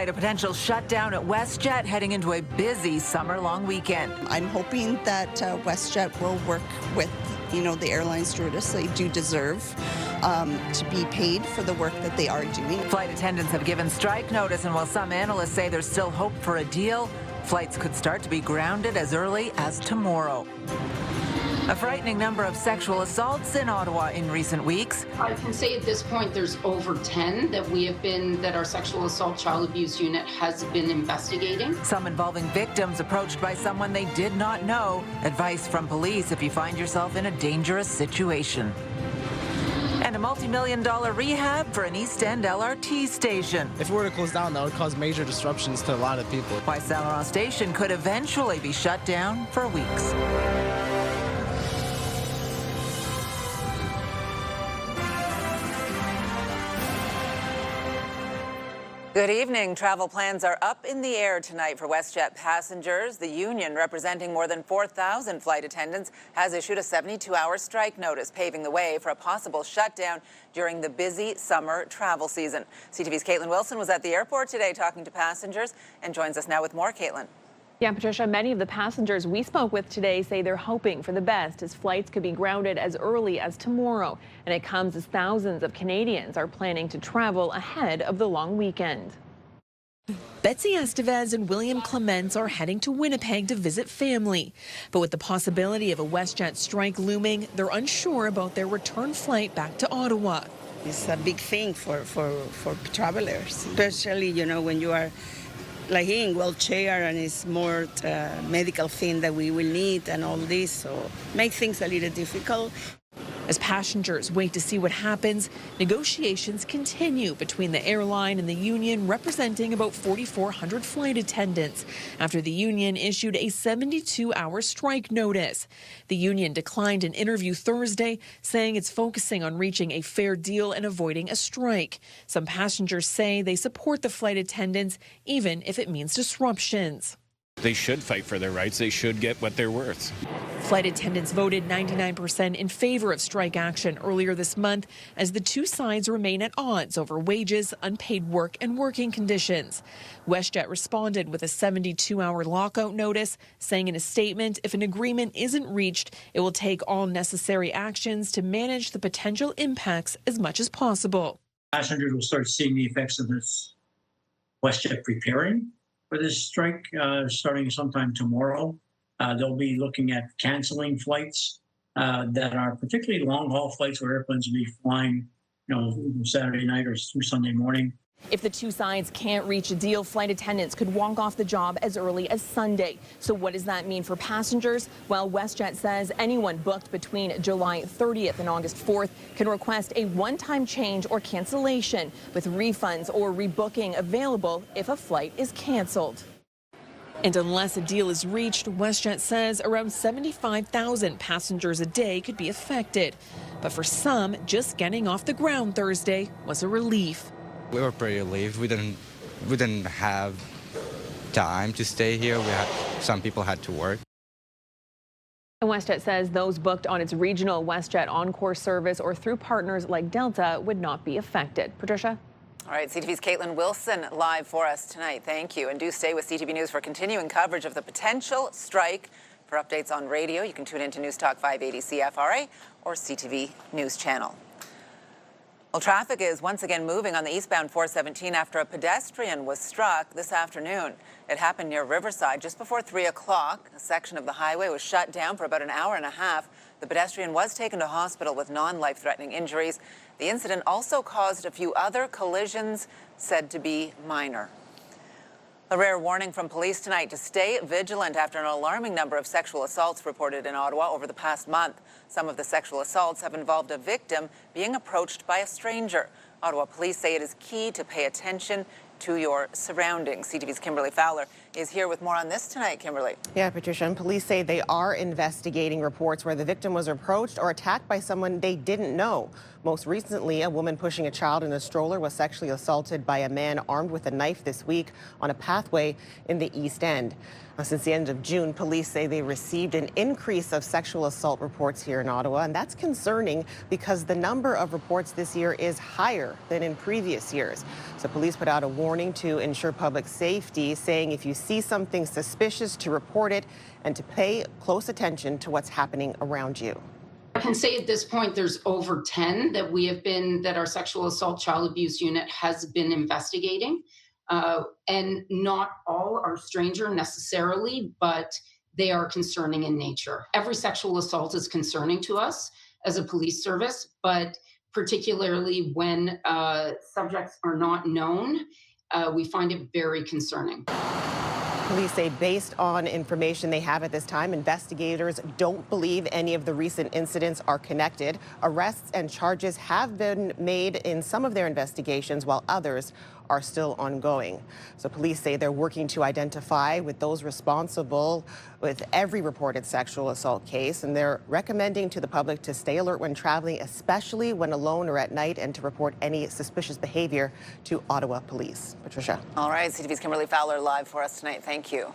Tonight, a potential shutdown at WestJet heading into a busy summer-long weekend. I'm hoping that WestJet will work with, the airline stewardess. They do deserve to be paid for the work that they are doing. Flight attendants have given strike notice, and while some analysts say there's still hope for a deal, flights could start to be grounded as early as tomorrow. A frightening number of sexual assaults in Ottawa in recent weeks. I can say at this point there's over 10 that our sexual assault child abuse unit has been investigating. Some involving victims approached by someone they did not know. Advice from police if you find yourself in a dangerous situation. And a multi-million-dollar rehab for an East End LRT station. If it were to close down, that would cause major disruptions to a lot of people. Why Laurent station could eventually be shut down for weeks. Good evening. Travel plans are up in the air tonight for WestJet passengers. The union, representing more than 4,000 flight attendants, has issued a 72-hour strike notice, paving the way for a possible shutdown during the busy summer travel season. CTV's Katelyn Wilson was at the airport today talking to passengers and joins us now with more. Katelyn. Yeah, Patricia, many of the passengers we spoke with today say they're hoping for the best as flights could be grounded as early as tomorrow. And it comes as thousands of Canadians are planning to travel ahead of the long weekend. Betsy Estevaz and William Clements are heading to Winnipeg to visit family. But with the possibility of a WestJet strike looming, they're unsure about their return flight back to Ottawa. It's a big thing for travelers, especially, when you are like in wheelchair and it's more medical thing that we will need and all this, so make things a little difficult. As passengers wait to see what happens, negotiations continue between the airline and the union, representing about 4,400 flight attendants, after the union issued a 72-hour strike notice. The union declined an interview Thursday, saying it's focusing on reaching a fair deal and avoiding a strike. Some passengers say they support the flight attendants, even if it means disruptions. They should fight for their rights. They should get what they're worth. Flight attendants voted 99% in favor of strike action earlier this month, as the two sides remain at odds over wages, unpaid work, and working conditions. WestJet responded with a 72-hour lockout notice, saying in a statement, if an agreement isn't reached, it will take all necessary actions to manage the potential impacts as much as possible. Passengers will start seeing the effects of this WestJet preparing for this strike starting sometime tomorrow. They'll be looking at canceling flights that are particularly long-haul flights where airplanes will be flying, Saturday night or through Sunday morning. If the two sides can't reach a deal, flight attendants could walk off the job as early as Sunday. So what does that mean for passengers? Well, WestJet says anyone booked between July 30th and August 4th can request a one-time change or cancellation, with refunds or rebooking available if a flight is canceled. And unless a deal is reached, WestJet says around 75,000 passengers a day could be affected. But for some, just getting off the ground Thursday was a relief. We were pretty relieved. We didn't have time to stay here. Some people had to work. And WestJet says those booked on its regional WestJet Encore service or through partners like Delta would not be affected. Patricia? All right, CTV's Katelyn Wilson live for us tonight. Thank you. And do stay with CTV News for continuing coverage of the potential strike. For updates on radio, you can tune into News Talk 580 CFRA or CTV News Channel. Well, traffic is once again moving on the eastbound 417 after a pedestrian was struck this afternoon. It happened near Riverside just before 3 o'clock. A section of the highway was shut down for about an hour and a half. The pedestrian was taken to hospital with non-life-threatening injuries. The incident also caused a few other collisions said to be minor. A rare warning from police tonight to stay vigilant after an alarming number of sexual assaults reported in Ottawa over the past month. Some of the sexual assaults have involved a victim being approached by a stranger. Ottawa police say it is key to pay attention to your surroundings. CTV's Kimberley Fowler is here with more on this tonight. Kimberley. Yeah, Patricia, and police say they are investigating reports where the victim was approached or attacked by someone they didn't know. Most recently, a woman pushing a child in a stroller was sexually assaulted by a man armed with a knife this week on a pathway in the East End. Since the end of June, police say they received an increase of sexual assault reports here in Ottawa, and that's concerning because the number of reports this year is higher than in previous years. So police put out a warning to ensure public safety, saying if you see something suspicious, to report it and to pay close attention to what's happening around you. I can say at this point there's over 10 that our sexual assault child abuse unit has been investigating. And not all are stranger necessarily, but they are concerning in nature. Every sexual assault is concerning to us as a police service, but particularly when subjects are not known, we find it very concerning. Police say based on information they have at this time, investigators don't believe any of the recent incidents are connected. Arrests and charges have been made in some of their investigations, while others are still ongoing. So police say they're working to identify with those responsible with every reported sexual assault case, and they're recommending to the public to stay alert when traveling, especially when alone or at night, and to report any suspicious behavior to Ottawa Police. Patricia. All right, CTV's Kimberley Fowler live for us tonight. Thank you.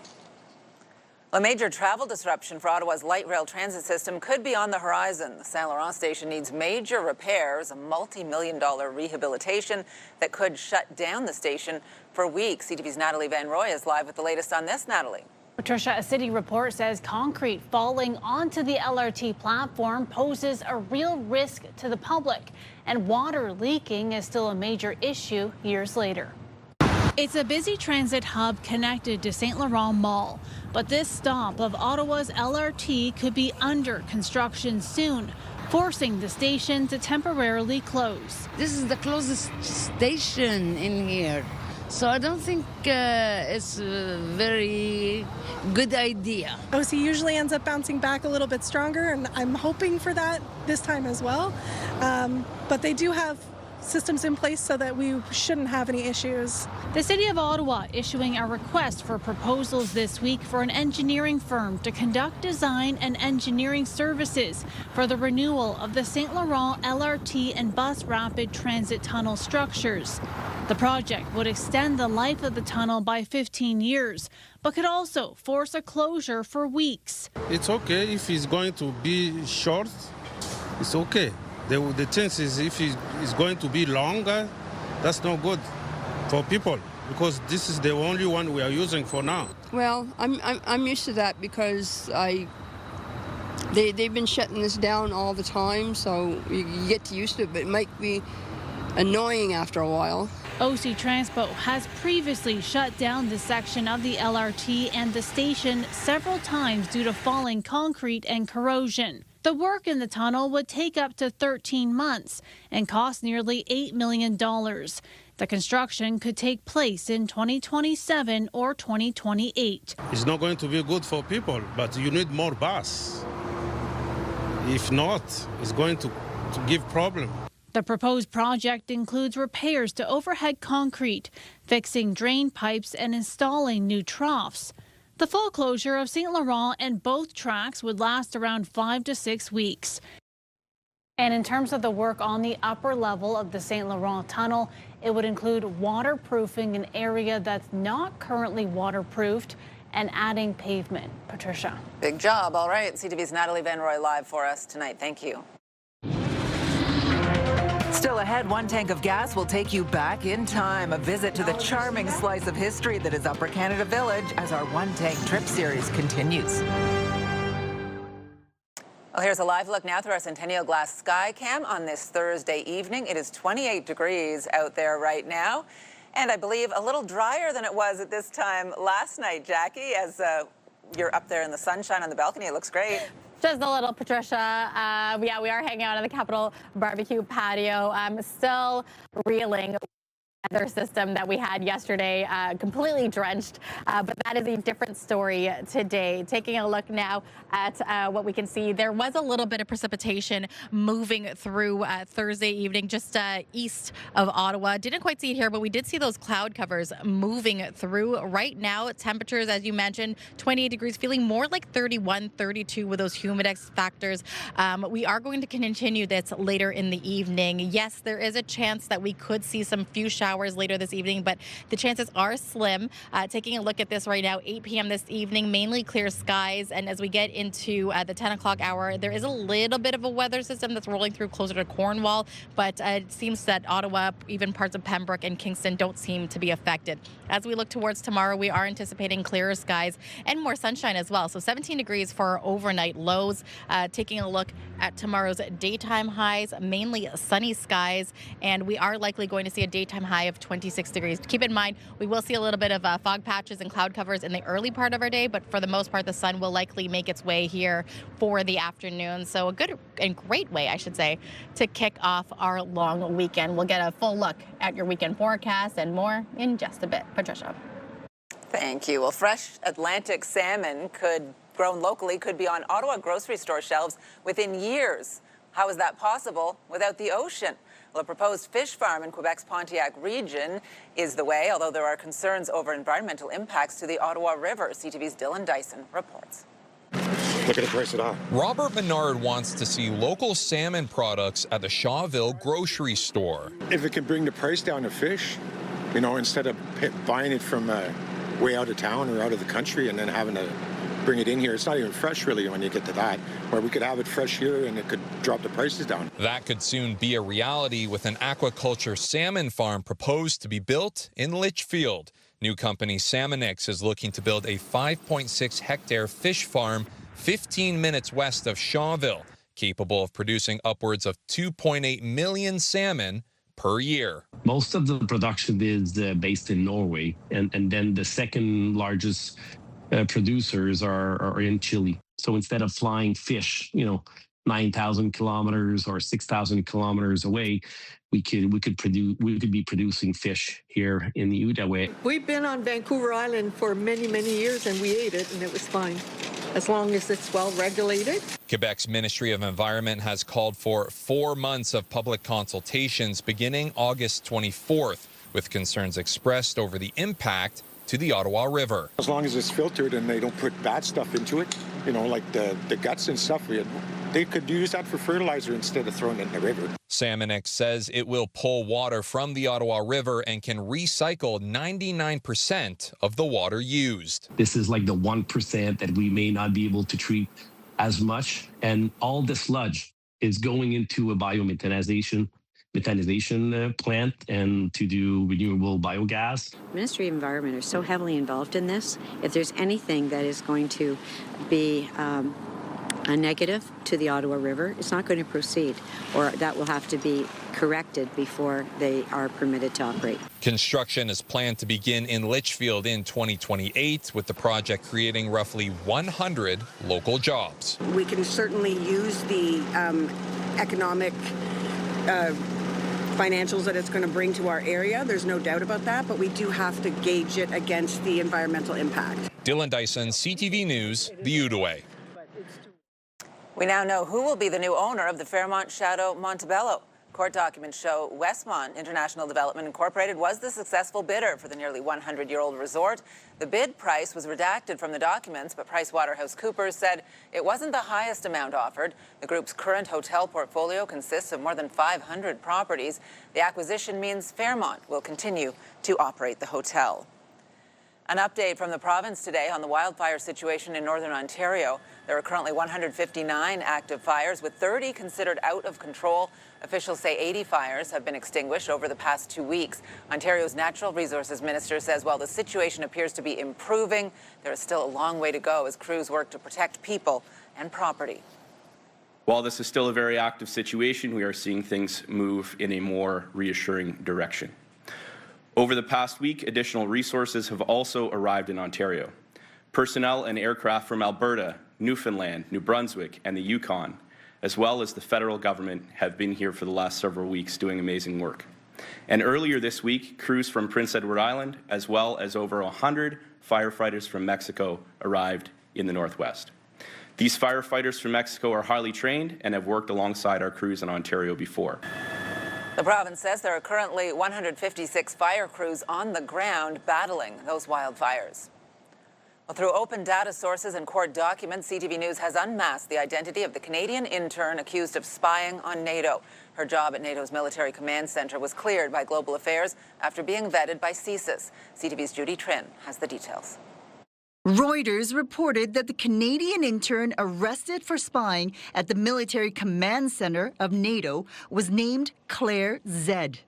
A major travel disruption for Ottawa's light rail transit system could be on the horizon. The Saint Laurent station needs major repairs, a multi-million-dollar rehabilitation that could shut down the station for weeks. CTV's Natalie Van Rooy is live with the latest on this. Natalie. Patricia, a city report says concrete falling onto the LRT platform poses a real risk to the public, and water leaking is still a major issue years later. It's a busy transit hub connected to St. Laurent Mall, but this stop of Ottawa's LRT could be under construction soon, forcing the station to temporarily close. This is the closest station in here, so I don't think it's a very good idea. OC usually ends up bouncing back a little bit stronger, and I'm hoping for that this time as well. But they do have systems in place so that we shouldn't have any issues. The City of Ottawa issuing a request for proposals this week for an engineering firm to conduct design and engineering services for the renewal of the St. Laurent LRT and bus rapid transit tunnel structures. The project would extend the life of the tunnel by 15 years, but could also force a closure for weeks. It's okay if it's going to be short, it's okay. The chance is if it's going to be longer, that's not good for people, because this is the only one we are using for now. Well, I'm used to that because they've been shutting this down all the time, so you get used to it, but it might be annoying after a while. OC Transpo has previously shut down this section of the LRT and the station several times due to falling concrete and corrosion. The work in the tunnel would take up to 13 months and cost nearly $8 million. The construction could take place in 2027 or 2028. It's not going to be good for people, but you need more bus. If not, it's going to give problem. The proposed project includes repairs to overhead concrete, fixing drain pipes, and installing new troughs. The full closure of St. Laurent and both tracks would last around 5 to 6 weeks. And in terms of the work on the upper level of the St. Laurent tunnel, it would include waterproofing an area that's not currently waterproofed and adding pavement. Patricia. Big job. All right. CTV's Natalie Van Rooy live for us tonight. Thank you. Still ahead, one tank of gas will take you back in time. A visit to the charming slice of history that is Upper Canada Village as our One Tank Trip series continues. Well, here's a live look now through our Centennial Glass Sky Cam on this Thursday evening. It is 28 degrees out there right now, and I believe a little drier than it was at this time last night, Jackie, as you're up there in the sunshine on the balcony. It looks great. Just a little, Patricia. Yeah, we are hanging out on the Capitol barbecue patio. I'm still reeling. Weather system that we had yesterday, completely drenched, but that is a different story today. Taking a look now at what we can see, there was a little bit of precipitation moving through Thursday evening, just east of Ottawa. Didn't quite see it here, but we did see those cloud covers moving through. Right now, temperatures, as you mentioned, 28 degrees, feeling more like 31, 32 with those humidex factors. We are going to continue this later in the evening. Yes, there is a chance that we could see some few showers showers later this evening, but the chances are slim. Taking a look at this right now, 8 p.m. this evening, mainly clear skies. And as we get into the 10 o'clock hour, there is a little bit of a weather system that's rolling through closer to Cornwall, but it seems that Ottawa, even parts of Pembroke and Kingston, don't seem to be affected. As we look towards tomorrow, we are anticipating clearer skies and more sunshine as well. So 17 degrees for overnight lows. Taking a look at tomorrow's daytime highs, mainly sunny skies, and we are likely going to see a daytime high of 26 degrees. Keep in mind, we will see a little bit of fog patches and cloud covers in the early part of our day, but for the most part, the sun will likely make its way here for the afternoon. So a good and great way, I should say, to kick off our long weekend. We'll get a full look at your weekend forecast and more in just a bit. Patricia. Thank you. Well, fresh Atlantic salmon grown locally could be on Ottawa grocery store shelves within years. How is that possible without the ocean? Well, a proposed fish farm in Quebec's Pontiac region is the way, although there are concerns over environmental impacts to the Ottawa River. CTV's Dylan Dyson reports. Look at the price of that. Robert Menard wants to see local salmon products at the Shawville grocery store. If it can bring the price down of fish, you know, instead of buying it from way out of town or out of the country and then having to bring it in here. It's not even fresh really when you get to that, where we could have it fresh here and it could drop the prices down. That could soon be a reality with an aquaculture salmon farm proposed to be built in Litchfield. New company Salmonix is looking to build a 5.6 hectare fish farm 15 minutes west of Shawville, capable of producing upwards of 2.8 million salmon per year. Most of the production is based in Norway, and then the second largest producers are in Chile. So instead of flying fish, 9,000 kilometers or 6,000 kilometers away, we could be producing fish here in the Outaouais. We've been on Vancouver Island for many, many years, and we ate it, and it was fine, as long as it's well regulated. Quebec's Ministry of Environment has called for 4 months of public consultations beginning August 24th, with concerns expressed over the impact to the Ottawa River. As long as it's filtered and they don't put bad stuff into it, like the guts and stuff, they could use that for fertilizer instead of throwing it in the river. Salmonix says it will pull water from the Ottawa River and can recycle 99% of the water used. This is like the 1% that we may not be able to treat as much, and all the sludge is going into a biomethanization plant and to do renewable biogas. Ministry of Environment are so heavily involved in this. If there's anything that is going to be a negative to the Ottawa River, it's not going to proceed, or that will have to be corrected before they are permitted to operate. Construction is planned to begin in Litchfield in 2028, with the project creating roughly 100 local jobs. We can certainly use the economic financials that it's going to bring to our area. There's no doubt about that, but we do have to gauge it against the environmental impact. Dylan Dyson, CTV News, the Outaouais. We now know who will be the new owner of the Fairmont Chateau Montebello. Court documents show Westmont International Development Incorporated was the successful bidder for the nearly 100-year-old resort. The bid price was redacted from the documents, but PricewaterhouseCoopers said it wasn't the highest amount offered. The group's current hotel portfolio consists of more than 500 properties. The acquisition means Fairmont will continue to operate the hotel. An update from the province today on the wildfire situation in northern Ontario. There are currently 159 active fires, with 30 considered out of control. Officials say 80 fires have been extinguished over the past 2 weeks. Ontario's Natural Resources Minister says while the situation appears to be improving, there is still a long way to go as crews work to protect people and property. While this is still a very active situation, we are seeing things move in a more reassuring direction. Over the past week, additional resources have also arrived in Ontario. Personnel and aircraft from Alberta, Newfoundland, New Brunswick, and the Yukon, as well as the federal government, have been here for the last several weeks doing amazing work. And earlier this week, crews from Prince Edward Island, as well as over 100 firefighters from Mexico, arrived in the Northwest. These firefighters from Mexico are highly trained and have worked alongside our crews in Ontario before. The province says there are currently 156 fire crews on the ground battling those wildfires. Well, through open data sources and court documents, CTV News has unmasked the identity of the Canadian intern accused of spying on NATO. Her job at NATO's Military Command Centre was cleared by Global Affairs after being vetted by CSIS. CTV's Judy Trinh has the details. Reuters reported that the Canadian intern arrested for spying at the Military Command Centre of NATO was named Claire Zed,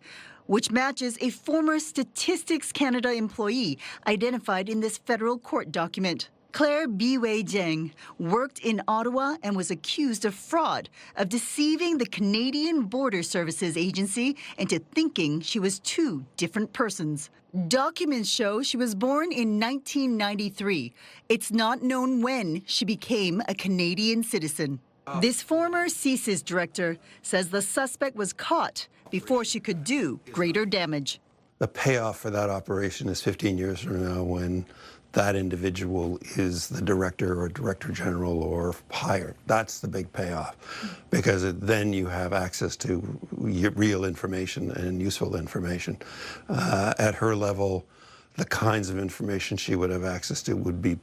which matches a former Statistics Canada employee identified in this federal court document. Claire Biwei Jiang worked in Ottawa and was accused of fraud, of deceiving the Canadian Border Services Agency into thinking she was two different persons. Documents show she was born in 1993. It's not known when she became a Canadian citizen. This former CSIS director says the suspect was caught before she could do greater damage. The payoff for that operation is 15 years from now when that individual is the director or director general or higher. That's the big payoff, because then you have access to real information and useful information. At her level, the kinds of information she would have access to would be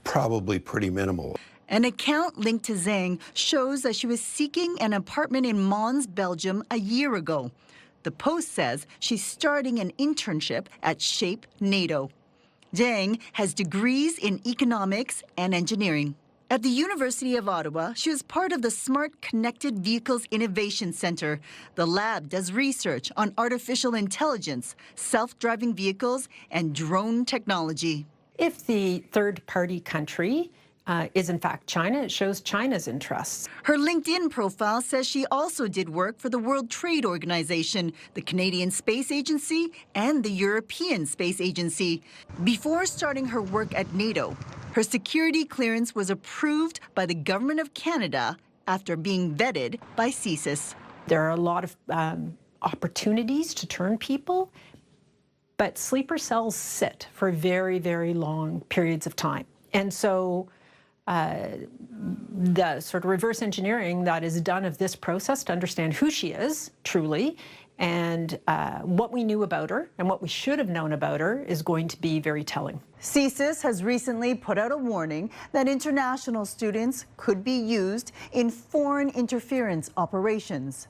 probably pretty minimal. An account linked to Zhang shows that she was seeking an apartment in Mons, Belgium a year ago. The Post says she's starting an internship at Shape NATO. Zhang has degrees in economics and engineering. At the University of Ottawa, she was part of the Smart Connected Vehicles Innovation Centre. The lab does research on artificial intelligence, self-driving vehicles, and drone technology. If the third-party country is in fact China, it shows China's interests. Her LinkedIn profile says she also did work for the World Trade Organization, the Canadian Space Agency, and the European Space Agency. Before starting her work at NATO, her security clearance was approved by the Government of Canada after being vetted by CSIS. There are a lot of opportunities to turn people, but sleeper cells sit for very, very long periods of time. And so the sort of reverse engineering that is done of this process to understand who she is, truly, and what we knew about her and what we should have known about her is going to be very telling. CSIS has recently put out a warning that international students could be used in foreign interference operations.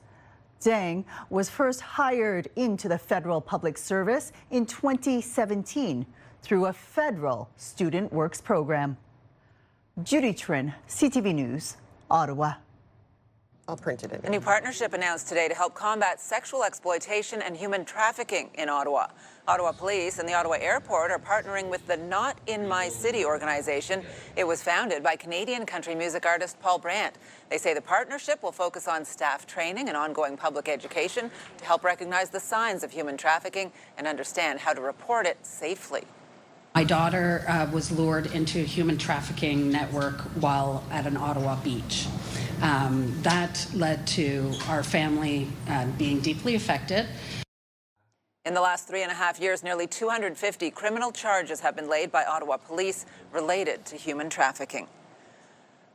Zhang was first hired into the federal public service in 2017 through a federal student works program. Judy Trinh, CTV News, Ottawa. I'll print it in. A new partnership announced today to help combat sexual exploitation and human trafficking in Ottawa. Ottawa Police and the Ottawa Airport are partnering with the Not In My City organization. It was founded by Canadian country music artist Paul Brandt. They say the partnership will focus on staff training and ongoing public education to help recognize the signs of human trafficking and understand how to report it safely. My daughter was lured into a human trafficking network while at an Ottawa beach. That led to our family being deeply affected. In the last 3.5 years, nearly 250 criminal charges have been laid by Ottawa Police related to human trafficking.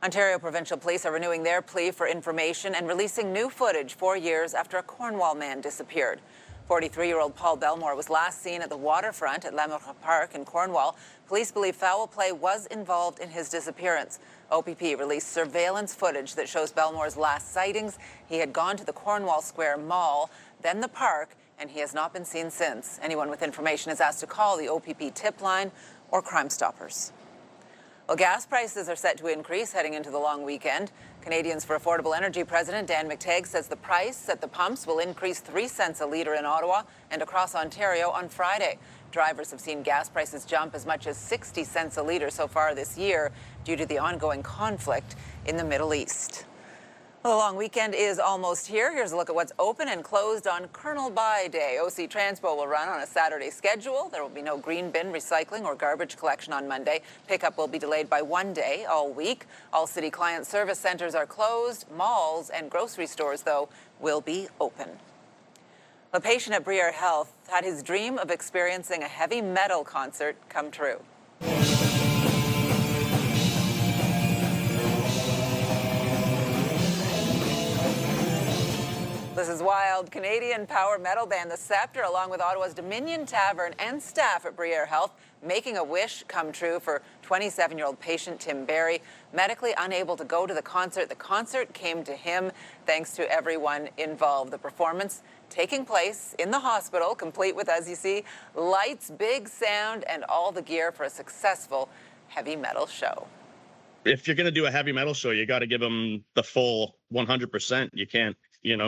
Ontario Provincial Police are renewing their plea for information and releasing new footage 4 years after a Cornwall man disappeared. 43-year-old Paul Belmore was last seen at the waterfront at Lamoureux Park in Cornwall. Police believe foul play was involved in his disappearance. OPP released surveillance footage that shows Belmore's last sightings. He had gone to the Cornwall Square Mall, then the park, and he has not been seen since. Anyone with information is asked to call the OPP tip line or Crime Stoppers. Well, gas prices are set to increase heading into the long weekend. Canadians for Affordable Energy President Dan McTeague says the price at the pumps will increase 3 cents a litre in Ottawa and across Ontario on Friday. Drivers have seen gas prices jump as much as 60 cents a litre so far this year due to the ongoing conflict in the Middle East. Well, the long weekend is almost here. Here's a look at what's open and closed on Colonel By Day. OC Transpo will run on a Saturday schedule. There will be no green bin recycling or garbage collection on Monday. Pickup will be delayed by 1 day all week. All city client service centers are closed. Malls and grocery stores, though, will be open. A patient at Briere Health had his dream of experiencing a heavy metal concert come true. this is wild. Canadian power metal band The Scepter, along with Ottawa's Dominion Tavern and staff at Briere Health, making a wish come true for 27-year-old patient Tim Barry, medically unable to go to the concert. The concert came to him thanks to everyone involved. The performance taking place in the hospital, complete with, as you see, lights, big sound, and all the gear for a successful heavy metal show. If you're going to do a heavy metal show, you got to give them the full 100%. You can't,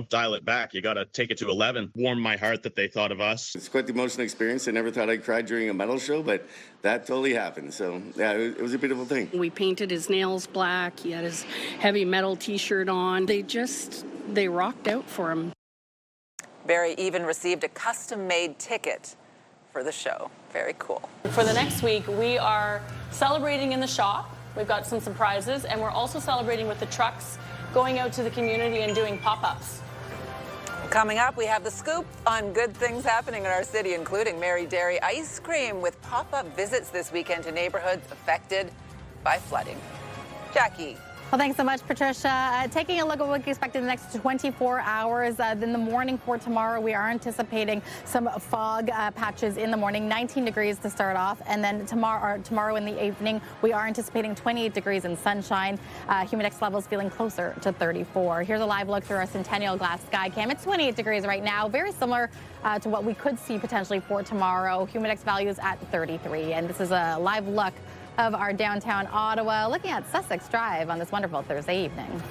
dial it back. You got to take it to 11. Warmed my heart that they thought of us. It's quite the emotional experience. I never thought I'd cry during a metal show, but that totally happened. So, yeah, it was a beautiful thing. We painted his nails black. He had his heavy metal T-shirt on. They rocked out for him. Barry even received a custom-made ticket for the show. Very cool. For the next week, we are celebrating in the shop. We've got some surprises, and we're also celebrating with the trucks, going out to the community and doing pop-ups. Coming up, we have the scoop on good things happening in our city, including Mary Dairy ice cream with pop-up visits this weekend to neighborhoods affected by flooding. Jackie. Well, thanks so much, Patricia. Taking a look at what we can expect in the next 24 hours. In the morning for tomorrow, we are anticipating some fog patches in the morning, 19 degrees to start off. And then tomorrow in the evening, we are anticipating 28 degrees and sunshine. Humidex levels feeling closer to 34. Here's a live look through our Centennial Glass Sky Cam. It's 28 degrees right now, very similar to what we could see potentially for tomorrow. Humidex values at 33. And this is a live look of our downtown Ottawa, looking at Sussex Drive on this wonderful Thursday evening.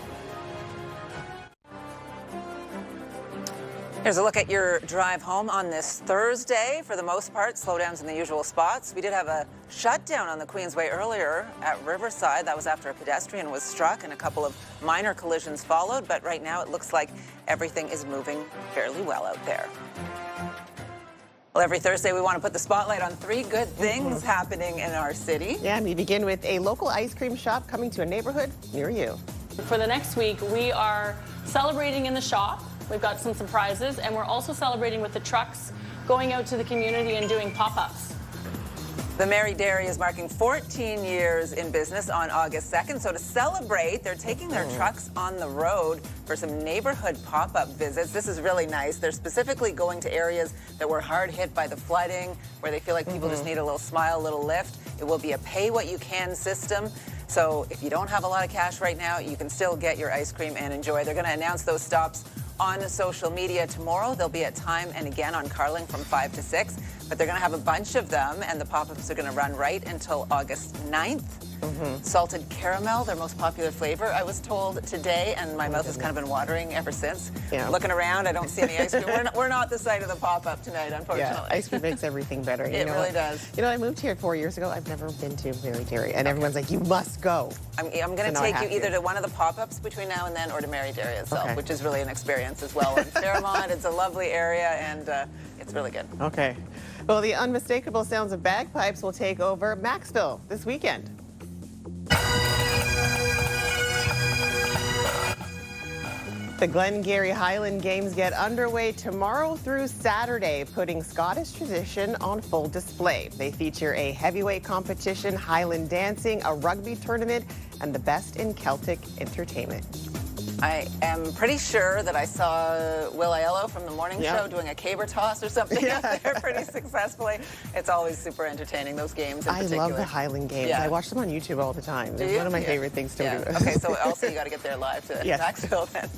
Here's a look at your drive home on this Thursday. For the most part, slowdowns in the usual spots. We did have a shutdown on the Queensway earlier at Riverside. That was after a pedestrian was struck and a couple of minor collisions followed. But right now it looks like everything is moving fairly well out there. Well, every Thursday we want to put the spotlight on three good things happening in our city. Yeah, and we begin with a local ice cream shop coming to a neighborhood near you. For the next week, we are celebrating in the shop. We've got some surprises, and we're also celebrating with the trucks, going out to the community and doing pop-ups. The Mary Dairy is marking 14 years in business on August 2nd. So to celebrate, they're taking their trucks on the road for some neighborhood pop-up visits. This is really nice. They're specifically going to areas that were hard hit by the flooding, where they feel like people just need a little smile, a little lift. It will be a pay-what-you-can system. So if you don't have a lot of cash right now, you can still get your ice cream and enjoy. They're going to announce those stops on social media tomorrow. They'll be at Time and again on Carling from 5 to 6. But they're going to have a bunch of them, and the pop-ups are going to run right until August 9th. Salted caramel, their most popular flavor, I was told today, and my mouth has kind of been watering ever since. Yeah. Looking around, I don't see any ice cream. We're not the site of the pop-up tonight, unfortunately. Yeah, ice cream makes everything better. It really does. I moved here 4 years ago. I've never been to Mary Dairy, and everyone's like, you must go. I'm going to take you either to one of the pop-ups between now and then or to Mary Dairy itself, which is really an experience as well. In Fairmont, it's a lovely area, and it's really good. Okay. Well, the unmistakable sounds of bagpipes will take over Maxville this weekend. The Glengarry Highland Games get underway tomorrow through Saturday, putting Scottish tradition on full display. They feature a heavyweight competition, Highland dancing, a rugby tournament, and the best in Celtic entertainment. I am pretty sure that I saw Will Aiello from the morning show doing a caber toss or something out there pretty successfully. It's always super entertaining, those games in particular. I love the Highland Games. I watch them on YouTube all the time. They're one of my favorite things to do. Okay, so also you got to get there live to Maxville then.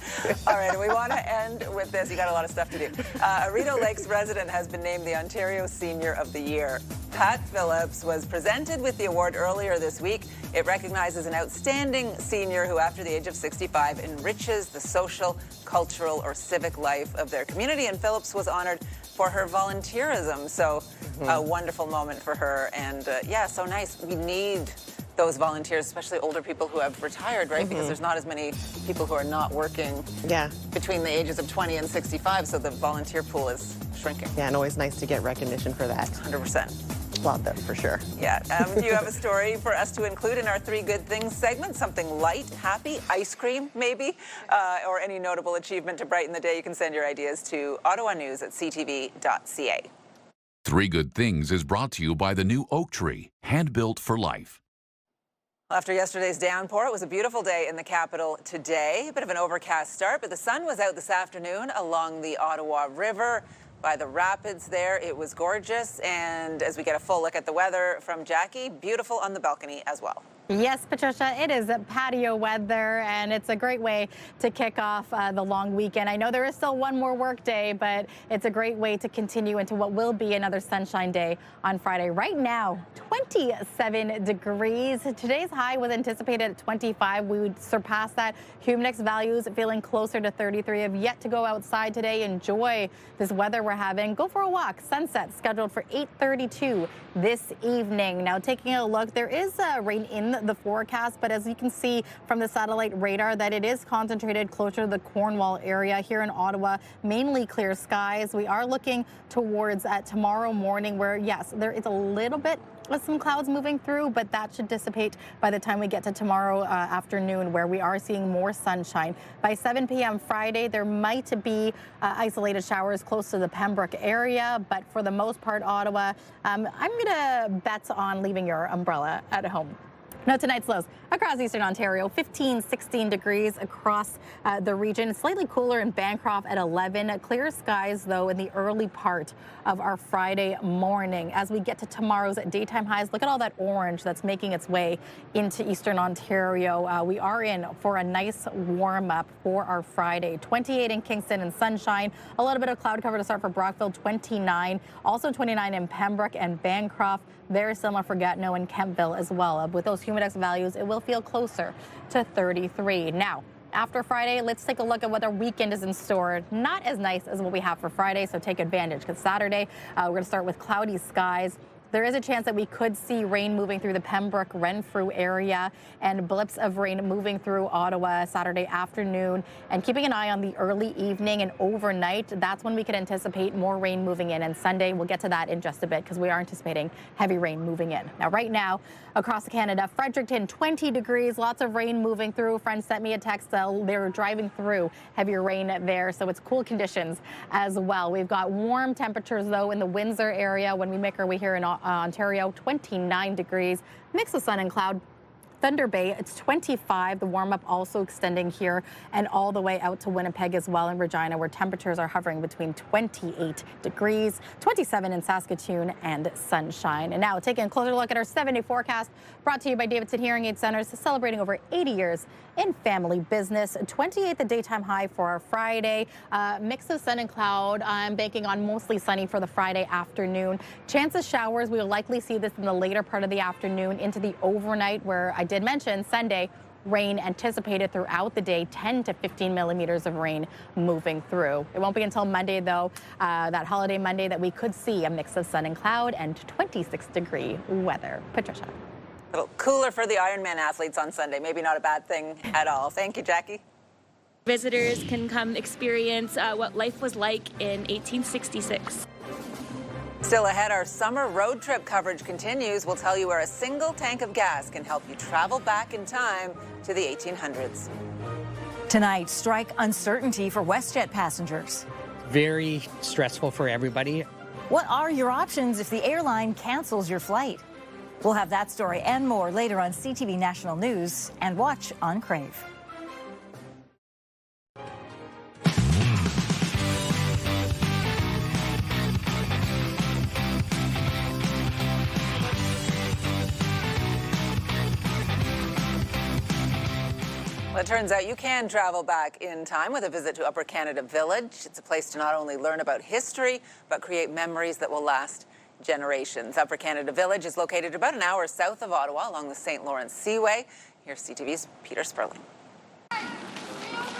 All right, and we want to end with this. You got a lot of stuff to do. A Rideau Lakes resident has been named the Ontario Senior of the Year. Pat Phillips was presented with the award earlier this week. It recognizes an outstanding senior who, after the age of 65, enriches the social, cultural, or civic life of their community. And Phillips was honored for her volunteerism. So a wonderful moment for her. And so nice. We need those volunteers, especially older people who have retired, right? Because there's not as many people who are not working between the ages of 20 and 65. So the volunteer pool is shrinking. Yeah, and always nice to get recognition for that. 100%. Applaud them for sure. Yeah. Do you have a story for us to include in our Three Good Things segment? Something light, happy, ice cream maybe, or any notable achievement to brighten the day? You can send your ideas to ottawanews@ctv.ca. Three Good Things is brought to you by the new Oak Tree, hand-built for life. After yesterday's downpour, it was a beautiful day in the capital today. A bit of an overcast start, but the sun was out this afternoon along the Ottawa River by the rapids there. It was gorgeous. And as we get a full look at the weather from Jackie, beautiful on the balcony as well. Yes, Patricia, it is patio weather, and it's a great way to kick off the long weekend. I know there is still one more work day, but it's a great way to continue into what will be another sunshine day on Friday. Right now, 27 degrees. Today's high was anticipated at 25. We would surpass that. Humidex values feeling closer to 33. Have yet to go outside today. Enjoy this weather we're having. Go for a walk. Sunset scheduled for 8:32 this evening. Now, taking a look, there is rain in the forecast, but as you can see from the satellite radar, that it is concentrated closer to the Cornwall area. Here in Ottawa, mainly clear skies. We are looking towards tomorrow morning where, yes, there is a little bit with some clouds moving through, but that should dissipate by the time we get to tomorrow afternoon, where we are seeing more sunshine. By 7 p.m. Friday, there might be isolated showers close to the Pembroke area, but for the most part, Ottawa, I'm going to bet on leaving your umbrella at home. Now, tonight's lows across eastern Ontario, 15, 16 degrees across the region. Slightly cooler in Bancroft at 11. Clear skies, though, in the early part of our Friday morning. As we get to tomorrow's daytime highs, look at all that orange that's making its way into eastern Ontario. We are in for a nice warm-up for our Friday. 28 in Kingston and sunshine. A little bit of cloud cover to start for Brockville, 29. Also 29 in Pembroke and Bancroft. Very similar for Gatineau and Kemptville as well. With those humidex values, it will feel closer to 33. Now, after Friday, let's take a look at what our weekend is in store. Not as nice as what we have for Friday, so take advantage, because Saturday, we're going to start with cloudy skies. There is a chance that we could see rain moving through the Pembroke Renfrew area and blips of rain moving through Ottawa Saturday afternoon. And keeping an eye on the early evening and overnight, that's when we could anticipate more rain moving in. And Sunday, we'll get to that in just a bit because we are anticipating heavy rain moving in. Now, right now, across Canada, Fredericton, 20 degrees, lots of rain moving through. Friends sent me a text. They're driving through heavier rain there, so it's cool conditions as well. We've got warm temperatures, though, in the Windsor area when we make our way here in Ontario, 29 degrees, mix of sun and cloud. Thunder Bay, it's 25. The warm-up also extending here and all the way out to Winnipeg as well, in Regina, where temperatures are hovering between 28 degrees, 27 in Saskatoon, and sunshine. And now taking a closer look at our 7-day forecast, brought to you by Davidson Hearing Aid Centers, celebrating over 80 years in family business. 28 the daytime high for our Friday. Mix of sun and cloud. I'm banking on mostly sunny for the Friday afternoon. Chance of showers, we will likely see this in the later part of the afternoon into the overnight, where I did mention Sunday, rain anticipated throughout the day, 10 to 15 millimeters of rain moving through. It won't be until Monday, though, that holiday Monday, that we could see a mix of sun and cloud and 26-degree weather. Patricia. A little cooler for the Ironman athletes on Sunday. Maybe not a bad thing at all. Thank you, Jackie. Visitors can come experience what life was like in 1866. Still ahead, our summer road trip coverage continues. We'll tell you where a single tank of gas can help you travel back in time to the 1800s. Tonight, strike uncertainty for WestJet passengers. Very stressful for everybody. What are your options if the airline cancels your flight? We'll have that story and more later on CTV National News, and watch on Crave. Well, it turns out you can travel back in time with a visit to Upper Canada Village. It's a place to not only learn about history, but create memories that will last generations. Upper Canada Village is located about an hour south of Ottawa along the St. Lawrence Seaway. Here's CTV's Peter Sperling.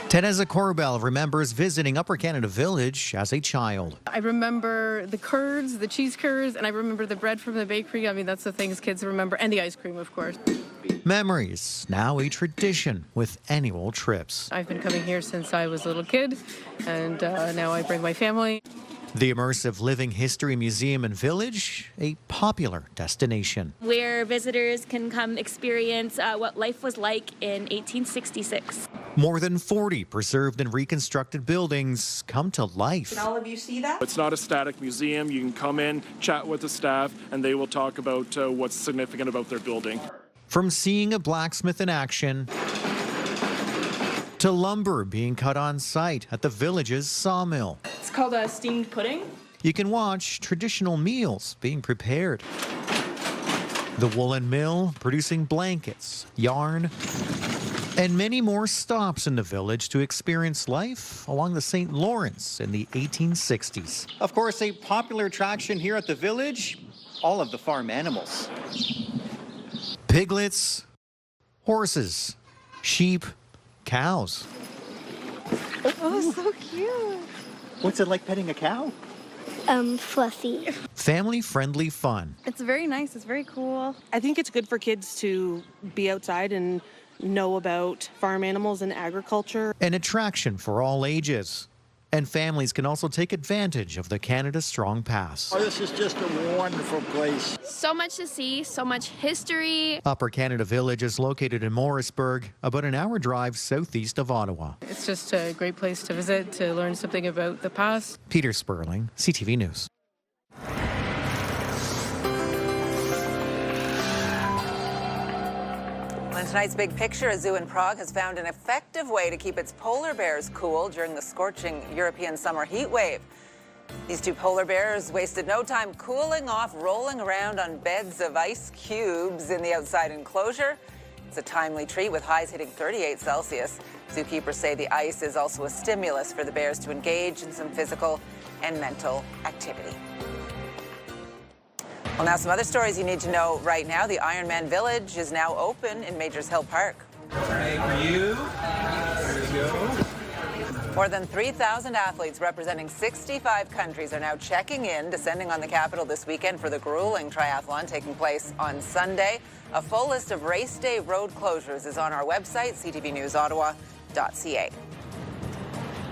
Teresa Corbell remembers visiting Upper Canada Village as a child. I remember the curds, the cheese curds, and I remember the bread from the bakery. I mean, that's the things kids remember, and the ice cream, of course. Memories, now a tradition with annual trips. I've been coming here since I was a little kid, and now I bring my family. The immersive Living History Museum and Village, a popular destination. Where visitors can come experience what life was like in 1866. More than 40 preserved and reconstructed buildings come to life. Can all of you see that? It's not a static museum. You can come in, chat with the staff, and they will talk about what's significant about their building. From seeing a blacksmith in action to lumber being cut on site at the village's sawmill. It's called a steamed pudding. You can watch traditional meals being prepared. The woolen mill producing blankets, yarn, and many more stops in the village to experience life along the St. Lawrence in the 1860s. Of course, a popular attraction here at the village, all of the farm animals. Piglets, horses, sheep, cows. Oh, so cute. What's it like petting a cow? Fluffy. Family-friendly fun. It's very nice. It's very cool. I think it's good for kids to be outside and know about farm animals and agriculture. An attraction for all ages. And families can also take advantage of the Canada Strong Pass. Oh, this is just a wonderful place. So much to see, so much history. Upper Canada Village is located in Morrisburg, about an hour drive southeast of Ottawa. It's just a great place to visit, to learn something about the past. Peter Sperling, CTV News. In tonight's big picture, a zoo in Prague has found an effective way to keep its polar bears cool during the scorching European summer heat wave. These two polar bears wasted no time cooling off, rolling around on beds of ice cubes in the outside enclosure. It's a timely treat with highs hitting 38 Celsius. Zookeepers say the ice is also a stimulus for the bears to engage in some physical and mental activity. Well, now some other stories you need to know right now. The Ironman Village is now open in Majors Hill Park. Thank you. There you go. More than 3,000 athletes representing 65 countries are now checking in, descending on the capital this weekend for the grueling triathlon taking place on Sunday. A full list of race day road closures is on our website, ctvnewsottawa.ca.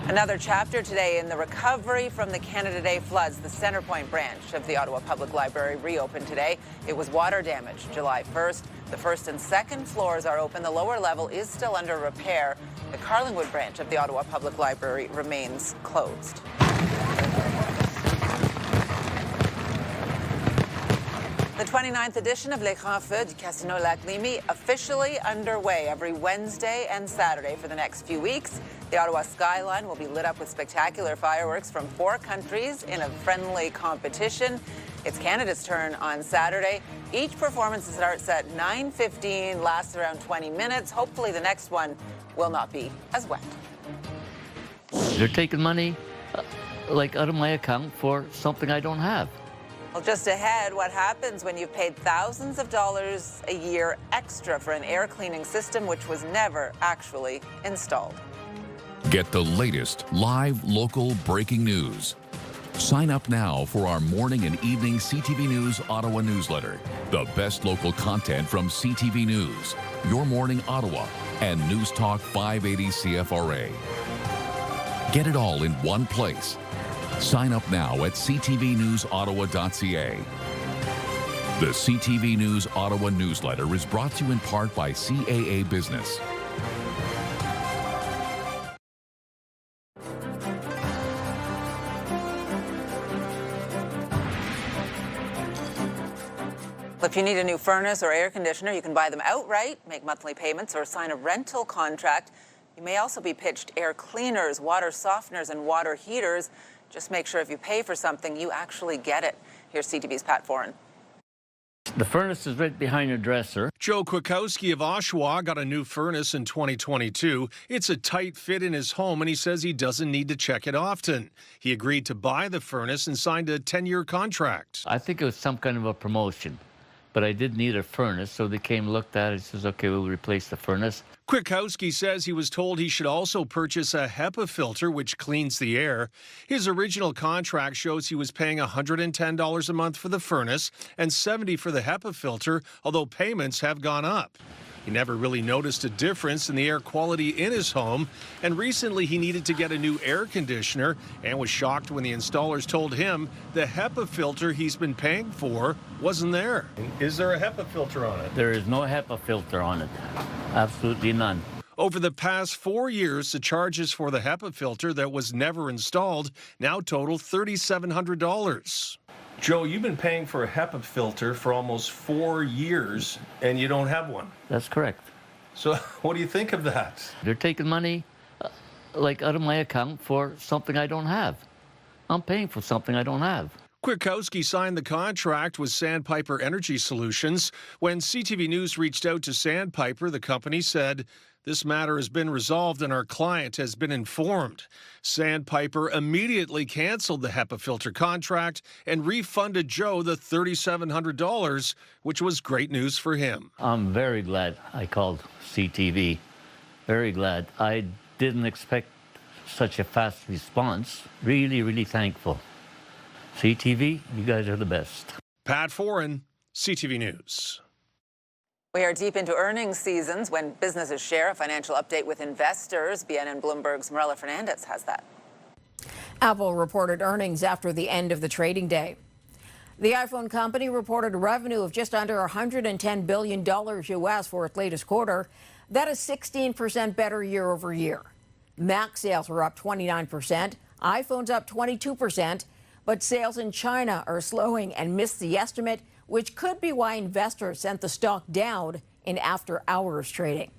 Another chapter today in the recovery from the Canada Day floods. The Centrepoint branch of the Ottawa Public Library reopened today. It was water damage July 1st. The first and second floors are open. The lower level is still under repair. The Carlingwood branch of the Ottawa Public Library remains closed. The 29th edition of Les Grands Feux du Casino Lac Limy officially underway every Wednesday and Saturday for the next few weeks. The Ottawa skyline will be lit up with spectacular fireworks from 4 countries in a friendly competition. It's Canada's turn on Saturday. Each performance starts at 9:15, lasts around 20 minutes. Hopefully the next one will not be as wet. They're taking money out of my account for something I don't have. Well, just ahead, what happens when you've paid thousands of dollars a year extra for an air cleaning system which was never actually installed. Get the latest live local breaking news. Sign up now for our morning and evening CTV News Ottawa newsletter. The best local content from CTV News, Your Morning Ottawa, and News Talk 580 CFRA. Get it all in one place. Sign up now at ctvnewsottawa.ca. The CTV News Ottawa newsletter is brought to you in part by CAA Business. If you need a new furnace or air conditioner, you can buy them outright, make monthly payments, or sign a rental contract. You may also be pitched air cleaners, water softeners, and water heaters. Just make sure if you pay for something, you actually get it. Here's CTV's Pat Foran. The furnace is right behind your dresser. Joe Kwikowski of Oshawa got a new furnace in 2022. It's a tight fit in his home, and he says he doesn't need to check it often. He agreed to buy the furnace and signed a 10-year contract. I think it was some kind of a promotion, but I did need a furnace, so they came, looked at it, and says, okay, we'll replace the furnace. Kwikowski says he was told he should also purchase a HEPA filter, which cleans the air. His original contract shows he was paying $110 a month for the furnace and $70 for the HEPA filter, although payments have gone up. He never really noticed a difference in the air quality in his home, and recently he needed to get a new air conditioner and was shocked when the installers told him the HEPA filter he's been paying for wasn't there. Is there a HEPA filter on it? There is no HEPA filter on it. Absolutely none. Over the past 4 years, the charges for the HEPA filter that was never installed now total $3,700. Joe, you've been paying for a HEPA filter for almost 4 years, and you don't have one. That's correct. So what do you think of that? They're taking money like out of my account for something I don't have. I'm paying for something I don't have. Kwiatkowski signed the contract with Sandpiper Energy Solutions. When CTV News reached out to Sandpiper, the company said, "This matter has been resolved and our client has been informed." Sandpiper immediately canceled the HEPA filter contract and refunded Joe the $3,700, which was great news for him. I'm very glad I called CTV. Very glad. I didn't expect such a fast response. Really, really thankful. CTV, you guys are the best. Pat Foran, CTV News. We are deep into earnings seasons when businesses share a financial update with investors. BNN Bloomberg's Marella Fernandez has that. Apple reported earnings after the end of the trading day. The iPhone company reported revenue of just under $110 billion U.S. for its latest quarter. That is 16% better year over year. Mac sales were up 29%, iPhones up 22%, but sales in China are slowing and missed the estimate, which could be why investors sent the stock down in after-hours trading.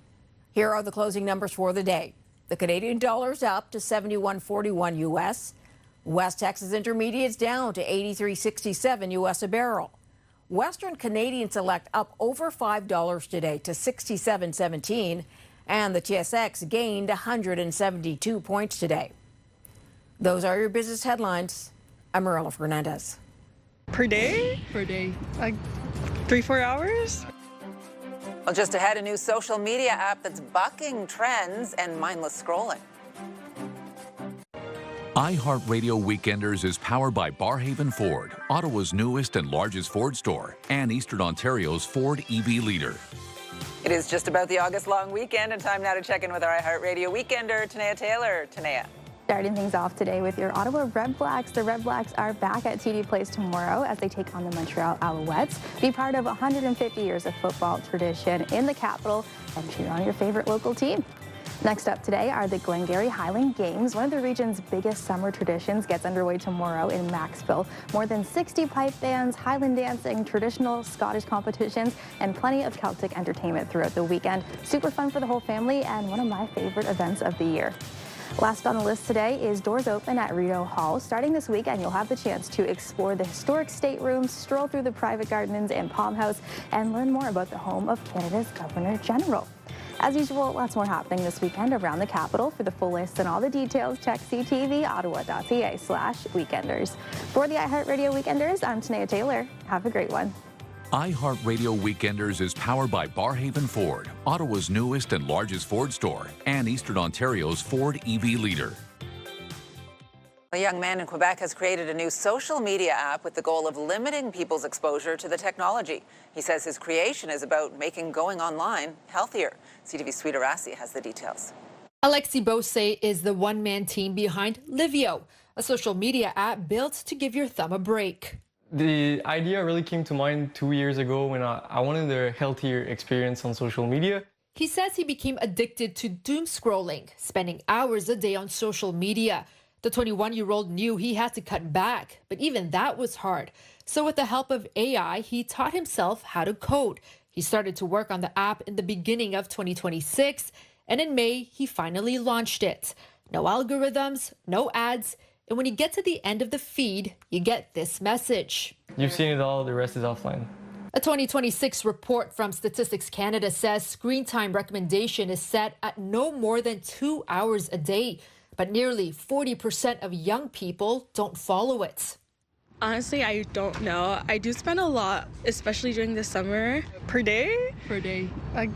Here are the closing numbers for the day. The Canadian dollar's up to 71.41 U.S. West Texas Intermediate's down to 83.67 U.S. a barrel. Western Canadian Select up over $5 today to 67.17, and the TSX gained 172 points today. Those are your business headlines. I'm Marella Fernandez. Per day? Per day. Like 3-4 hours? Well, just ahead, a new social media app that's bucking trends and mindless scrolling. iHeartRadio Weekenders is powered by Barhaven Ford, Ottawa's newest and largest Ford store, and Eastern Ontario's Ford EV leader. It is just about the August-long weekend, and time now to check in with our iHeartRadio Weekender, Tanea Taylor. Tanea. Starting things off today with your Ottawa Red Blacks. The Red Blacks are back at TD Place tomorrow as they take on the Montreal Alouettes. Be part of 150 years of football tradition in the capital and cheer on your favorite local team. Next up today are the Glengarry Highland Games. One of the region's biggest summer traditions gets underway tomorrow in Maxville. More than 60 pipe bands, Highland dancing, traditional Scottish competitions, and plenty of Celtic entertainment throughout the weekend. Super fun for the whole family and one of my favorite events of the year. Last on the list today is Doors Open at Rideau Hall. Starting this weekend, you'll have the chance to explore the historic staterooms, stroll through the private gardens and Palm House, and learn more about the home of Canada's Governor General. As usual, lots more happening this weekend around the capital. For the full list and all the details, check ctvottawa.ca/weekenders. For the iHeartRadio Weekenders, I'm Tanea Taylor. Have a great one. iHeartRadio Weekenders is powered by Barhaven Ford, Ottawa's newest and largest Ford store, and Eastern Ontario's Ford EV leader. A young man in Quebec has created a new social media app with the goal of limiting people's exposure to the technology. He says his creation is about making going online healthier. CTV's Sweeta Rassi has the details. Alexis Beausset is the one-man team behind Livio, a social media app built to give your thumb a break. The idea really came to mind 2 years ago when I wanted a healthier experience on social media. He says he became addicted to doom scrolling, spending hours a day on social media. The 21-year-old knew he had to cut back, but even that was hard. So with the help of AI, he taught himself how to code. He started to work on the app in the beginning of 2026, and in May, he finally launched it. No algorithms, no ads, and when you get to the end of the feed, you get this message. You've seen it all, the rest is offline. A 2026 report from Statistics Canada says screen time recommendation is set at no more than 2 hours a day, but nearly 40% of young people don't follow it. Honestly, I don't know. I do spend a lot, especially during the summer. Per day? Per day. Like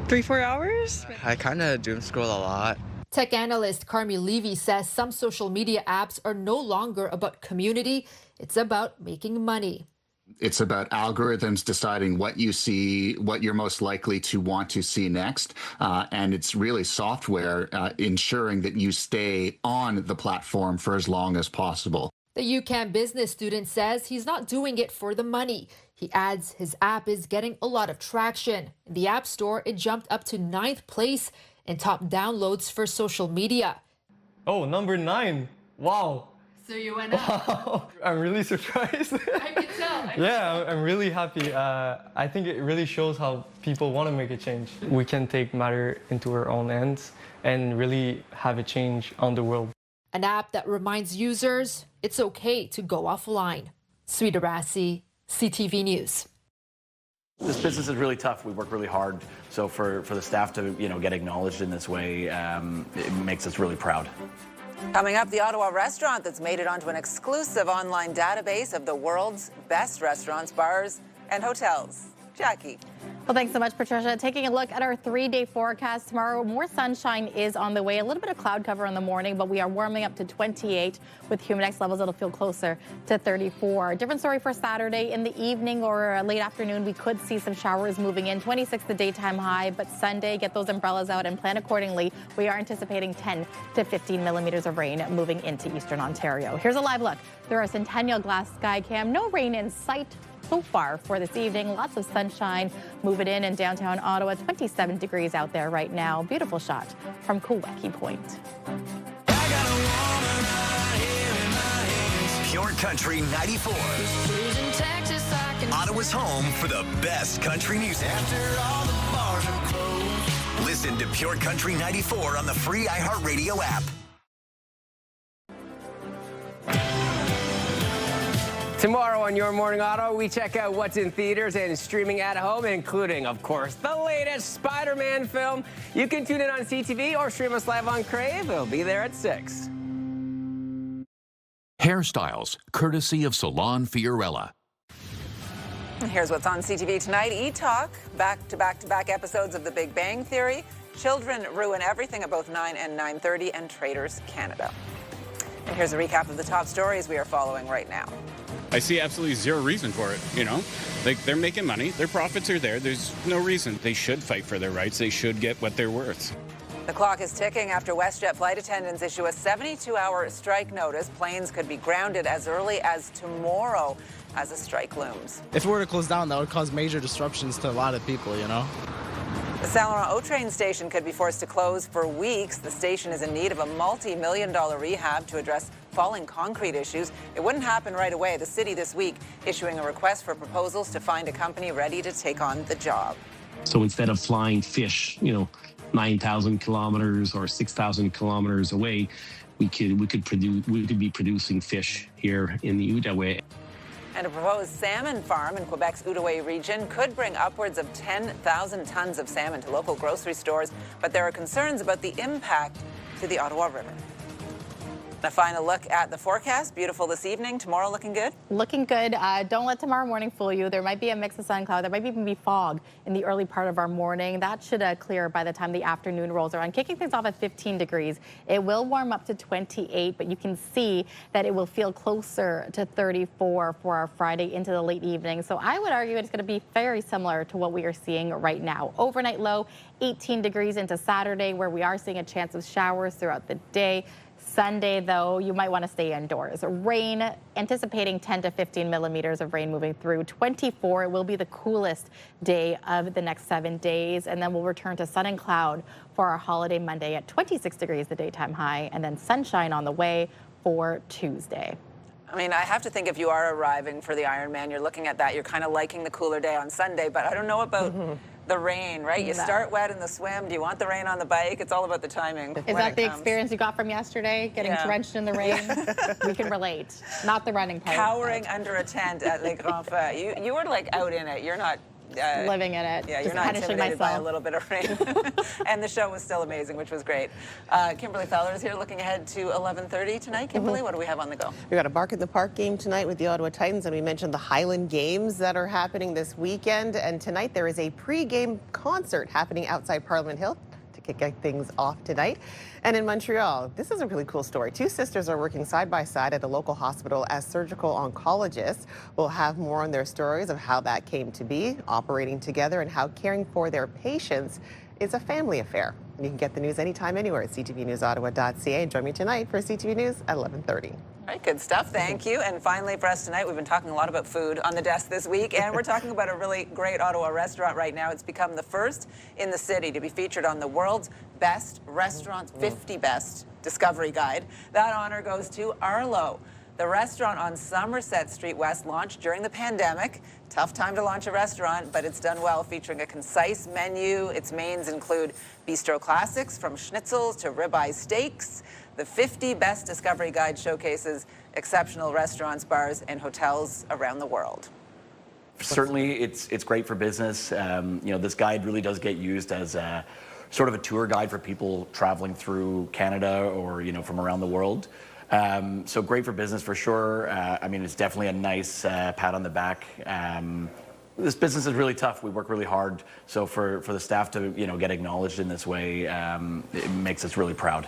3-4 hours? I kind of doom scroll a lot. Tech analyst Carmi Levy says some social media apps are no longer about community. It's about making money. It's about algorithms deciding what you see, what you're most likely to want to see next. And it's really software ensuring that you stay on the platform for as long as possible. The UQAM business student says he's not doing it for the money. He adds his app is getting a lot of traction. In the App Store, it jumped up to 9th place in top downloads for social media. Oh, number 9. Wow. So you went out. Wow, I'm really surprised. I can tell. Yeah, I'm really happy. I think it really shows how people want to make a change. We can take matter into our own hands and really have a change on the world. An app that reminds users it's okay to go offline. Sweet Arasi, CTV News. This business is really tough. We work really hard. So for the staff to get acknowledged in this way, it makes us really proud. Coming up, the Ottawa restaurant that's made it onto an exclusive online database of the world's best restaurants, bars, and hotels. Jackie. Well, thanks so much, Patricia. Taking a look at our 3-day forecast tomorrow, more sunshine is on the way. A little bit of cloud cover in the morning, but we are warming up to 28 with humidex levels. It'll feel closer to 34. Different story for Saturday. In the evening or late afternoon, we could see some showers moving in. 26 the daytime high, but Sunday, get those umbrellas out and plan accordingly. We are anticipating 10 to 15 millimeters of rain moving into eastern Ontario. Here's a live look through our Centennial Glass Sky Cam. No rain in sight so far for this evening. Lots of sunshine moving in downtown Ottawa. 27 degrees out there right now. Beautiful shot from Koweki Point. Pure Country 94. Ottawa's home for the best country music. Listen to Pure Country 94 on the free iHeartRadio app. Tomorrow on Your Morning Auto, we check out what's in theaters and streaming at home, including, of course, the latest Spider-Man film. You can tune in on CTV or stream us live on Crave. We'll be there at 6. Hairstyles, courtesy of Salon Fiorella. Here's what's on CTV tonight. E-Talk, back-to-back episodes of The Big Bang Theory. Children ruin everything at both 9 and 9:30, and Traders Canada. And here's a recap of the top stories we are following right now. I see absolutely zero reason for it, they're making money, their profits are there, there's no reason. They should fight for their rights, they should get what they're worth. The clock is ticking after WestJet flight attendants issue a 72-hour strike notice. Planes could be grounded as early as tomorrow as a strike looms. If it were to close down, that would cause major disruptions to a lot of people, The Saint Laurent train station could be forced to close for weeks. The station is in need of a multi-million-dollar rehab to address falling concrete issues. It wouldn't happen right away. The city this week issuing a request for proposals to find a company ready to take on the job. So instead of flying fish, 9,000 kilometers or 6,000 kilometers away, we could be producing fish here in the Outaouais. And a proposed salmon farm in Quebec's Outaouais region could bring upwards of 10,000 tons of salmon to local grocery stores, but there are concerns about the impact to the Ottawa River. A final look at the forecast. Beautiful this evening. Tomorrow looking good? Looking good. Don't let tomorrow morning fool you. There might be a mix of sun cloud. There might even be fog in the early part of our morning. That should clear by the time the afternoon rolls around. Kicking things off at 15 degrees. It will warm up to 28, but you can see that it will feel closer to 34 for our Friday into the late evening. So I would argue it's going to be very similar to what we are seeing right now. Overnight low, 18 degrees into Saturday, where we are seeing a chance of showers throughout the day. Sunday, though, you might want to stay indoors. Rain, anticipating 10 to 15 millimeters of rain moving through. 24, it will be the coolest day of the next 7 days. And then we'll return to sun and cloud for our holiday Monday at 26 degrees, the daytime high, and then sunshine on the way for Tuesday. I mean, I have to think if you are arriving for the Ironman, you're looking at that, you're kind of liking the cooler day on Sunday, but I don't know about the rain, right? You start wet in the swim. Do you want the rain on the bike? It's all about the timing. Is that the experience you got from yesterday, getting drenched in the rain? We can relate. Not the running part. Cowering under a tent at Les Grands Feux. You were like out in it. You're not living in it. Yeah, you're not intimidated by a little bit of rain. And the show was still amazing, which was great. Kimberley Fowler is here looking ahead to 11:30 tonight. Kimberley, what do we have on the go? We've got a Bark in the Park game tonight with the Ottawa Titans, and we mentioned the Highland Games that are happening this weekend. And tonight there is a pre-game concert happening outside Parliament Hill to kick things off tonight. And in Montreal, this is a really cool story. Two sisters are working side by side at a local hospital as surgical oncologists. We'll have more on their stories of how that came to be, operating together, and how caring for their patients is a family affair. And you can get the news anytime, anywhere at ctvnewsottawa.ca. And join me tonight for CTV News at 11:30. All right, good stuff. Thank you. And finally, for us tonight, we've been talking a lot about food on the desk this week, and we're talking about a really great Ottawa restaurant right now. It's become the first in the city to be featured on the world's best restaurants, 50 best Discovery Guide. That honor goes to Arlo. The restaurant on Somerset Street West launched during the pandemic. Tough time to launch a restaurant, but it's done well, featuring a concise menu. Its mains include bistro classics from schnitzels to ribeye steaks. The 50 Best Discovery Guide showcases exceptional restaurants, bars, and hotels around the world. Certainly, it's great for business. This guide really does get used as a sort of a tour guide for people traveling through Canada or from around the world. So great for business for sure. It's definitely a nice pat on the back. This business is really tough. We work really hard. So for the staff to get acknowledged in this way, it makes us really proud.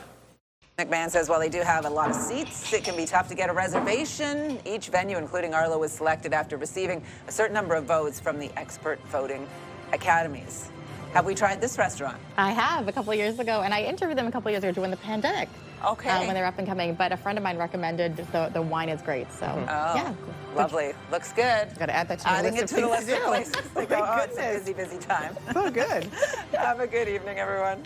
McMahon says while they do have a lot of seats, it can be tough to get a reservation. Each venue, including Arlo, was selected after receiving a certain number of votes from the expert voting academies. Have we tried this restaurant? I have a couple of years ago, and I interviewed them a couple of years ago during the pandemic. Okay. When they're up and coming, but a friend of mine recommended the wine is great. So yeah, lovely. Looks good. Got to add that to your list of places to go. Oh, it's a busy time. So good. Have a good evening, everyone.